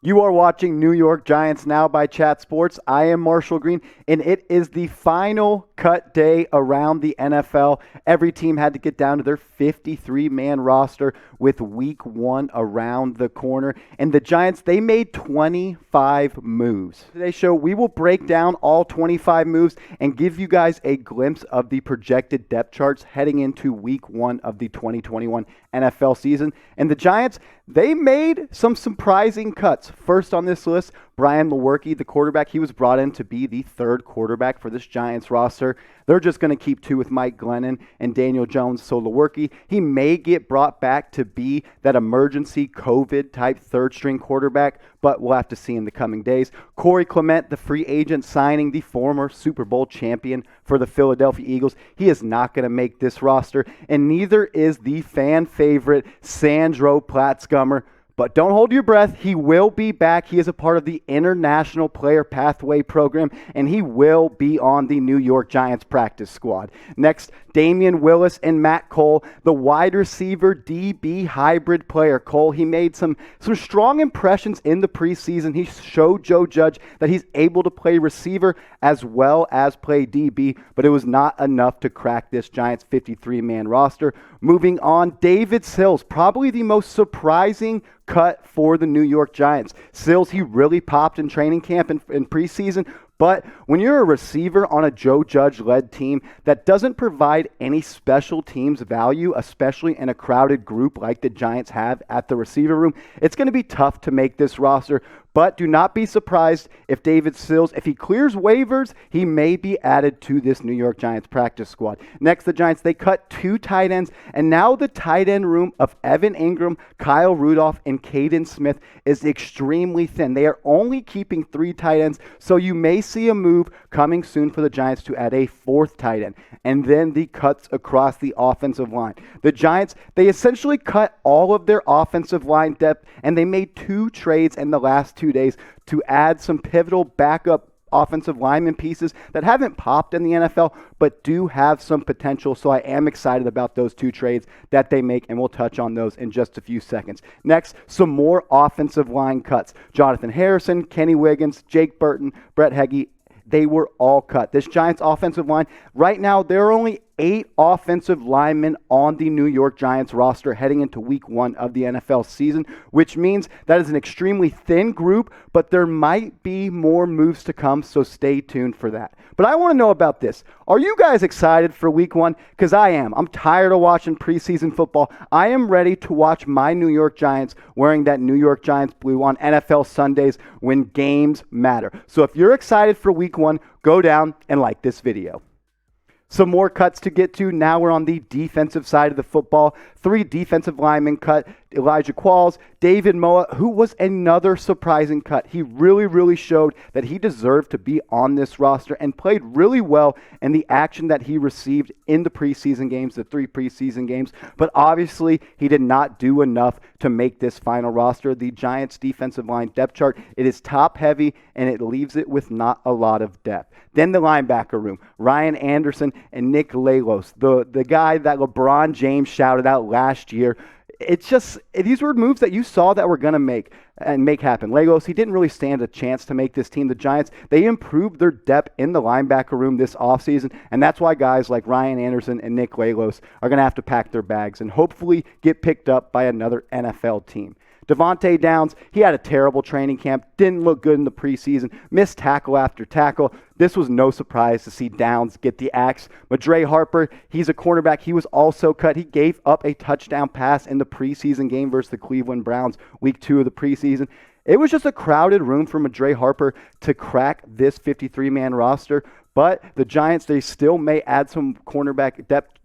You are watching New York Giants Now by Chat Sports. I am Marshall Green, and it is the final cut day around the NFL. Every team had to get down to their 53-man roster with week one around the corner. And the Giants, they made 25 moves. Today's show, we will break down all 25 moves and give you guys a glimpse of the projected depth charts heading into week one of the 2021 NFL season. And the Giants, they made some surprising cuts. First on this list, Brian Lewerke, the quarterback. He was brought in to be the third quarterback for this Giants roster. They're just going to keep two with Mike Glennon and Daniel Jones. So Lewerke, he may get brought back to be that emergency COVID-type third-string quarterback, but we'll have to see in the coming days. Corey Clement, the free agent signing, the former Super Bowl champion for the Philadelphia Eagles. He is not going to make this roster, and neither is the fan favorite Sandro Platzgummer. But don't hold your breath. He will be back. He is a part of the International Player Pathway Program, and he will be on the New York Giants practice squad. Next, Damian Willis and Matt Cole, the wide receiver DB hybrid player. Cole, he made some strong impressions in the preseason. He showed Joe Judge that he's able to play receiver as well as play DB, but it was not enough to crack this Giants 53-man roster. Moving on, David Sills, probably the most surprising cut for the New York Giants. Sills, he really popped in training camp and in preseason, but when you're a receiver on a Joe Judge-led team that doesn't provide any special teams value, especially in a crowded group like the Giants have at the receiver room, it's going to be tough to make this roster. But do not be surprised if David Sills, if he clears waivers, he may be added to this New York Giants practice squad. Next, the Giants, they cut two tight ends, and now the tight end room of Evan Ingram, Kyle Rudolph, and Caden Smith is extremely thin. They are only keeping three tight ends, so you may see a move coming soon for the Giants to add a fourth tight end. And then the cuts across the offensive line. The Giants, they essentially cut all of their offensive line depth, and they made two trades in the last 2 days to add some pivotal backup offensive lineman pieces that haven't popped in the NFL, but do have some potential. So I am excited about those two trades that they make, and we'll touch on those in just a few seconds. Next, some more offensive line cuts. Jonathan Harrison, Kenny Wiggins, Jake Burton, Brett Heggie, they were all cut. This Giants offensive line, right now, there are only 8 offensive linemen on the New York Giants roster heading into week one of the NFL season, which means that is an extremely thin group, but there might be more moves to come, so stay tuned for that. But I want to know about this. Are you guys excited for week one? Because I am. I'm tired of watching preseason football. I am ready to watch my New York Giants wearing that New York Giants blue on NFL Sundays when games matter. So if you're excited for week one, go down and like this video. Some more cuts to get to. Now we're on the defensive side of the football. 3 defensive linemen cut. Elijah Qualls, David Moa, who was another surprising cut. He really showed that he deserved to be on this roster and played really well in the action that he received in the preseason games, the 3 preseason games. But obviously, he did not do enough to make this final roster. The Giants' defensive line depth chart, it is top-heavy, and it leaves it with not a lot of depth. Then the linebacker room, Ryan Anderson and Nick Lalos, the guy that LeBron James shouted out last year. It's just, these were moves that you saw that were going to make happen. Lagos, he didn't really stand a chance to make this team. The Giants, they improved their depth in the linebacker room this offseason, and that's why guys like Ryan Anderson and Nick Lagos are going to have to pack their bags and hopefully get picked up by another NFL team. Devontae Downs, he had a terrible training camp, didn't look good in the preseason, missed tackle after tackle. This was no surprise to see Downs get the axe. Madre Harper, he's a cornerback. He was also cut. He gave up a touchdown pass in the preseason game versus the Cleveland Browns, week 2 of the preseason. It was just a crowded room for Madre Harper to crack this 53-man roster, but the Giants, they still may add some cornerback depth,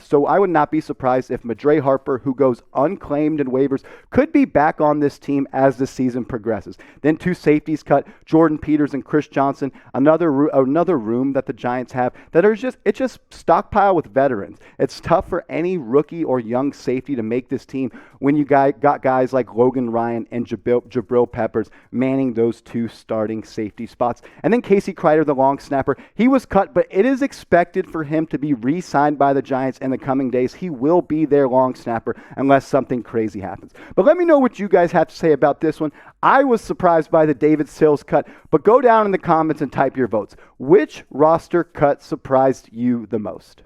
so I would not be surprised if Madre Harper, who goes unclaimed in waivers, could be back on this team as the season progresses. Then 2 safeties cut, Jordan Peters and Chris Johnson, another room that the Giants have that are just stockpile with veterans. It's tough for any rookie or young safety to make this team when you got guys like Logan Ryan and Jabril Peppers manning those 2 starting safety spots. And then Casey Kreider, the long snapper, he was cut, but it is expected for him to be re-signed by the Giants Giants in the coming days. He will be their long snapper unless something crazy happens. But let me know what you guys have to say about this one. I was surprised by the David Sills cut, but go down in the comments and type your votes. Which roster cut surprised you the most?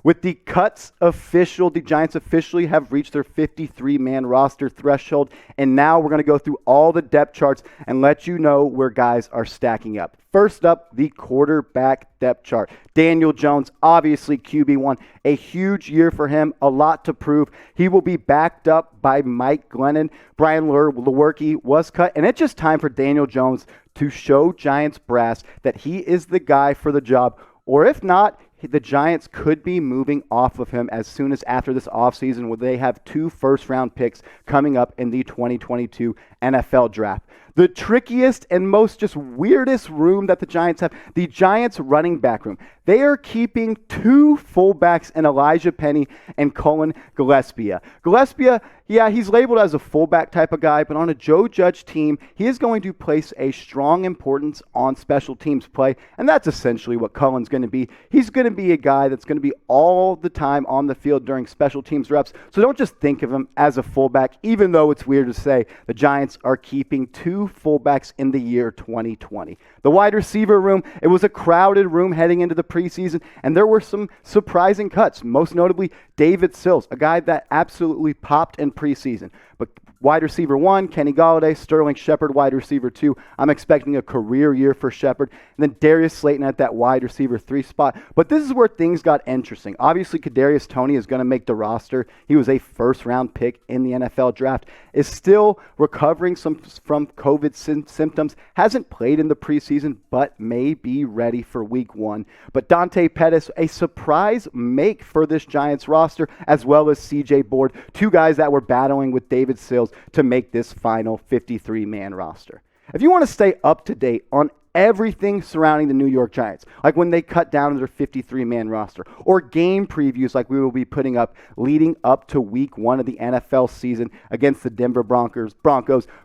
With the cuts official, the Giants officially have reached their 53-man roster threshold, and now we're going to go through all the depth charts and let you know where guys are stacking up. First up, the quarterback depth chart. Daniel Jones, obviously QB1, a huge year for him, a lot to prove. He will be backed up by Mike Glennon. Brian Lewerke was cut, and it's just time for Daniel Jones to show Giants brass that he is the guy for the job, or if not, the Giants could be moving off of him as soon as after this offseason, where they have 2 first-round picks coming up in the 2022 NFL Draft. The trickiest and most just weirdest room that the Giants have, the Giants running back room. They are keeping 2 fullbacks in Elijah Penny and Cullen Gillespie. Gillespie, yeah, he's labeled as a fullback type of guy, but on a Joe Judge team, he is going to place a strong importance on special teams play, and that's essentially what Cullen's going to be. He's going to be a guy that's going to be all the time on the field during special teams reps, so don't just think of him as a fullback, even though it's weird to say the Giants are keeping 2 fullbacks in the year 2020. The wide receiver room, it was a crowded room heading into the preseason, and there were some surprising cuts, most notably David Sills, a guy that absolutely popped in preseason. But wide receiver 1, Kenny Golladay, Sterling Shepard, wide receiver 2. I'm expecting a career year for Shepard. And then Darius Slayton at that wide receiver 3 spot. But this is where things got interesting. Obviously, Kadarius Toney is going to make the roster. He was a first-round pick in the NFL draft. Is still recovering from COVID symptoms. Hasn't played in the preseason, but may be ready for week 1. But Dante Pettis, a surprise make for this Giants roster, as well as CJ Board, 2 guys that were battling with David Sills to make this final 53-man roster. If you want to stay up to date on everything surrounding the New York Giants, like when they cut down to their 53-man roster, or game previews like we will be putting up leading up to week 1 of the NFL season against the Denver Broncos,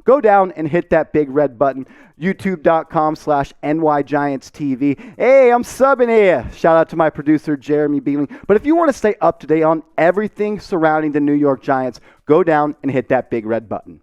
go down and hit that big red button, youtube.com/NYGiantsTV. Hey, I'm subbing here. Shout out to my producer, Jeremy Beeling. But if you want to stay up to date on everything surrounding the New York Giants, go down and hit that big red button.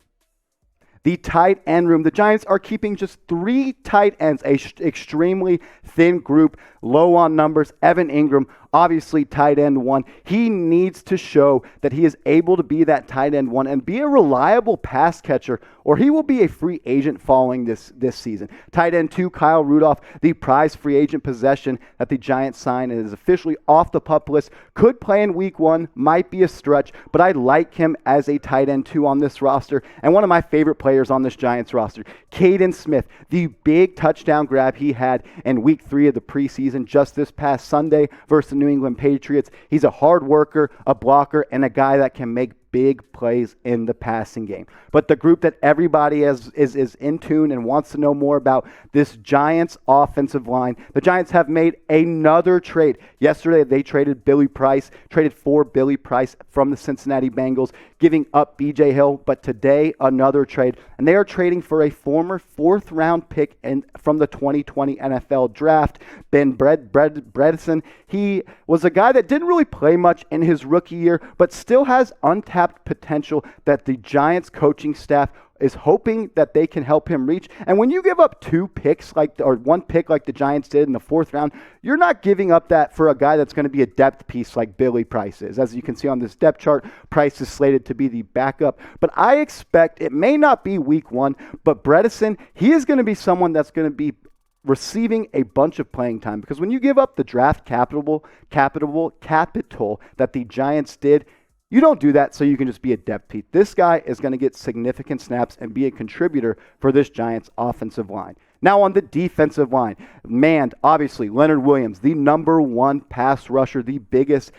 The tight end room. The Giants are keeping just 3 tight ends, a extremely thin group, low on numbers. Evan Ingram, obviously tight end 1. He needs to show that he is able to be that tight end 1 and be a reliable pass catcher, or he will be a free agent following this season. Tight end 2, Kyle Rudolph, the prize free agent possession that the Giants signed and is officially off the PUP list. Could play in week 1, might be a stretch, but I like him as a tight end 2 on this roster. And one of my favorite players on this Giants roster, Caden Smith, the big touchdown grab he had in week 3 of the preseason just this past Sunday versus the New England Patriots. He's a hard worker, a blocker, and a guy that can make big plays in the passing game. But the group that everybody is in tune and wants to know more about, this Giants offensive line. The Giants have made another trade. Yesterday, they traded for Billy Price from the Cincinnati Bengals, giving up B.J. Hill. But today, another trade. And they are trading for a former 4th-round pick from the 2020 NFL Draft, Ben Bredeson. He was a guy that didn't really play much in his rookie year, but still has untapped potential that the Giants coaching staff is hoping that they can help him reach. And when you give up 2 picks or 1 pick like the Giants did in the 4th round, you're not giving up that for a guy that's going to be a depth piece like Billy Price is. As you can see on this depth chart, Price is slated to be the backup. But I expect it may not be week 1, but Bredeson, he is going to be someone that's going to be receiving a bunch of playing time, because when you give up the draft capital that the Giants did, you don't do that so you can just be a depth piece. This guy is going to get significant snaps and be a contributor for this Giants offensive line. Now on the defensive line, obviously Leonard Williams, the number 1 pass rusher, the biggest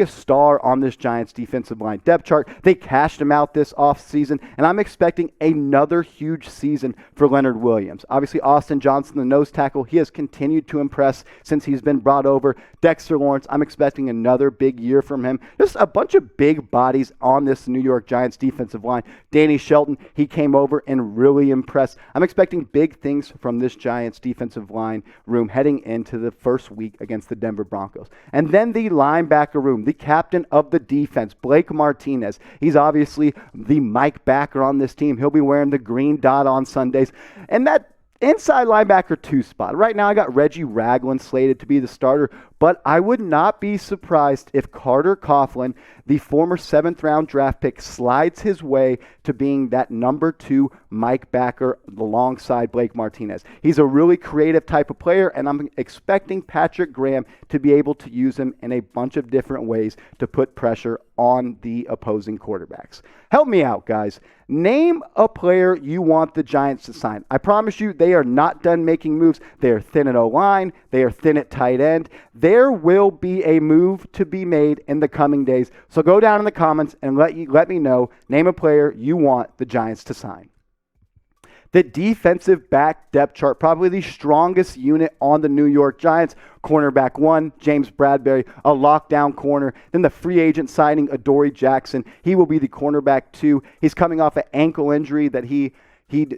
star on this Giants defensive line depth chart. They cashed him out this offseason, and I'm expecting another huge season for Leonard Williams. Obviously, Austin Johnson, the nose tackle, he has continued to impress since he's been brought over. Dexter Lawrence, I'm expecting another big year from him. Just a bunch of big bodies on this New York Giants defensive line. Danny Shelton, he came over and really impressed. I'm expecting big things from this Giants defensive line room heading into the first week against the Denver Broncos. And then the linebacker room, the captain of the defense, Blake Martinez. He's obviously the Mike backer on this team. He'll be wearing the green dot on Sundays. And that inside linebacker 2 spot. Right now I got Reggie Ragland slated to be the starter, but I would not be surprised if Carter Coughlin, the former 7th-round draft pick, slides his way to being that number 2 Mike backer alongside Blake Martinez. He's a really creative type of player, and I'm expecting Patrick Graham to be able to use him in a bunch of different ways to put pressure on the opposing quarterbacks. Help me out, guys. Name a player you want the Giants to sign. I promise you, they are not done making moves. They are thin at O-line. They are thin at tight end. There will be a move to be made in the coming days. So go down in the comments and let me know. Name a player you want the Giants to sign. The defensive back depth chart, probably the strongest unit on the New York Giants. Cornerback 1, James Bradbury, a lockdown corner. Then the free agent signing, Adoree Jackson. He will be the cornerback 2. He's coming off an ankle injury that he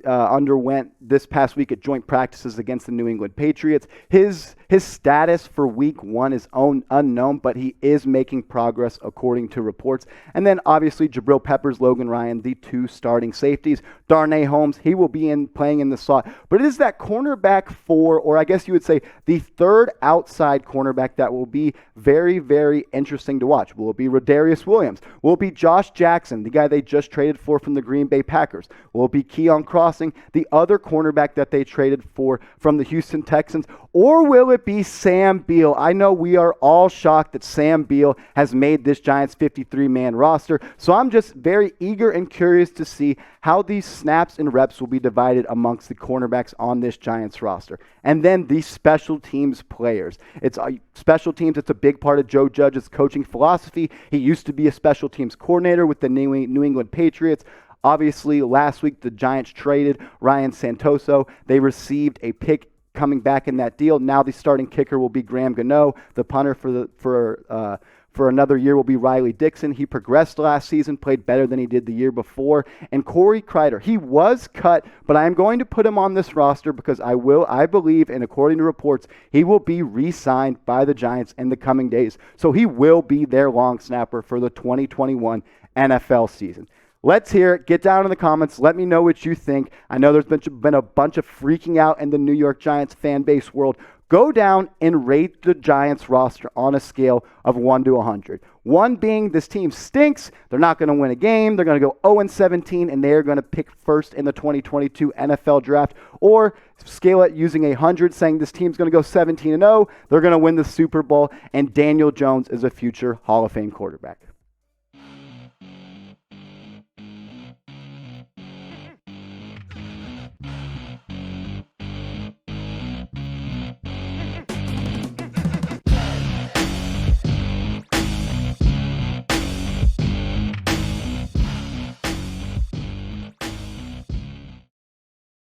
underwent this past week at joint practices against the New England Patriots. His status for week 1 is unknown, but he is making progress according to reports. And then obviously Jabril Peppers, Logan Ryan, the 2 starting safeties. Darnay Holmes, he will be playing in the slot. But it is that cornerback 4, or I guess you would say the 3rd outside cornerback that will be very, very interesting to watch. Will it be Rodarius Williams? Will it be Josh Jackson, the guy they just traded for from the Green Bay Packers? Will it be Keon Crossing, the other cornerback that they traded for from the Houston Texans? Or will it be Sam Beal? I know we are all shocked that Sam Beal has made this Giants 53-man roster, so I'm just very eager and curious to see how these snaps and reps will be divided amongst the cornerbacks on this Giants roster. And then the special teams players. It's special teams. It's a big part of Joe Judge's coaching philosophy. He used to be a special teams coordinator with the New England Patriots. Obviously, last week the Giants traded Ryan Santoso. They received a pick coming back in that deal. Now the starting kicker will be Graham Gano. The punter for another year will be Riley Dixon. He progressed last season, played better than he did the year before. And Corey Kreider, he was cut, but I am going to put him on this roster because I believe, and according to reports, he will be re-signed by the Giants in the coming days. So he will be their long snapper for the 2021 NFL season. Let's hear it. Get down in the comments. Let me know what you think. I know there's been a bunch of freaking out in the New York Giants fan base world. Go down and rate the Giants roster on a scale of 1 to 100. 1 being this team stinks. They're not going to win a game. They're going to go 0-17, and they're going to pick first in the 2022 NFL draft. Or scale it using 100, saying this team's going to go 17-0. They're going to win the Super Bowl, and Daniel Jones is a future Hall of Fame quarterback.